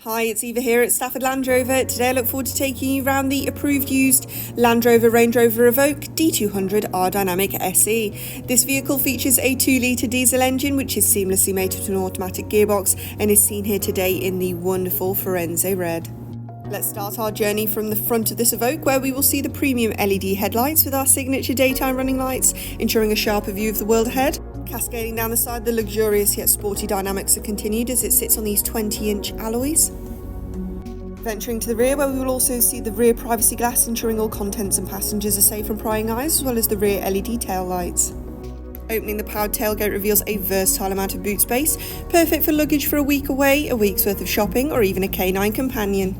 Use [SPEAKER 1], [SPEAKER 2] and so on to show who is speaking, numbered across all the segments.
[SPEAKER 1] Hi, it's Eva here at Stafford Land Rover. Today I look forward to taking you around the approved used Land Rover Range Rover Evoque D200 R-Dynamic SE. This vehicle features a 2-litre diesel engine which is seamlessly mated to an automatic gearbox and is seen here today in the wonderful Firenze red. Let's start our journey from the front of this Evoque, where we will see the premium LED headlights with our signature daytime running lights, ensuring a sharper view of the world ahead. Cascading down the side, the luxurious yet sporty dynamics are continued as it sits on these 20-inch alloys. Venturing to the rear, where we will also see the rear privacy glass, ensuring all contents and passengers are safe from prying eyes, as well as the rear LED tail lights. Opening the powered tailgate reveals a versatile amount of boot space, perfect for luggage for a week away, a week's worth of shopping, or even a canine companion.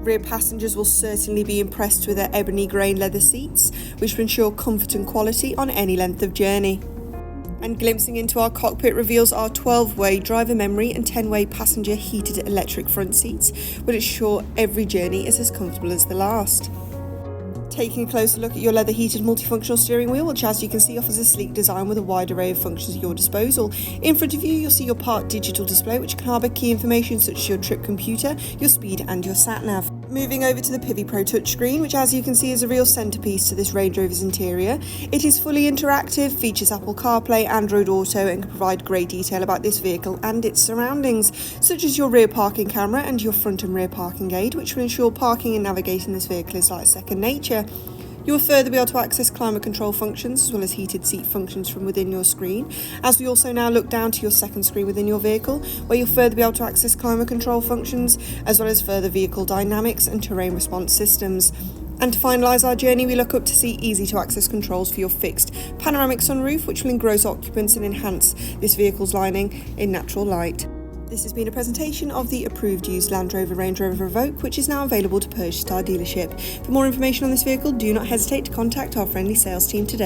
[SPEAKER 1] Rear passengers will certainly be impressed with their ebony grain leather seats, which will ensure comfort and quality on any length of journey. And glimpsing into our cockpit reveals our 12-way driver memory and 10-way passenger heated electric front seats, will ensure every journey is as comfortable as the last. Taking a closer look at your leather heated multifunctional steering wheel, which as you can see offers a sleek design with a wide array of functions at your disposal. In front of you you'll see your part digital display, which can harbour key information such as your trip computer, your speed and your sat nav. Moving over to the Pivi Pro touchscreen, which as you can see is a real centrepiece to this Range Rover's interior. It is fully interactive, features Apple CarPlay, Android Auto and can provide great detail about this vehicle and its surroundings, such as your rear parking camera and your front and rear parking aid, which will ensure parking and navigating this vehicle is like second nature. You will further be able to access climate control functions as well as heated seat functions from within your screen, as we also now look down to your second screen within your vehicle, where you'll further be able to access climate control functions as well as further vehicle dynamics and terrain response systems. And to finalise our journey, we look up to see easy to access controls for your fixed panoramic sunroof, which will engross occupants and enhance this vehicle's lining in natural light. This has been a presentation of the approved used Land Rover Range Rover Evoque, which is now available to purchase at our dealership. For more information on this vehicle, do not hesitate to contact our friendly sales team today.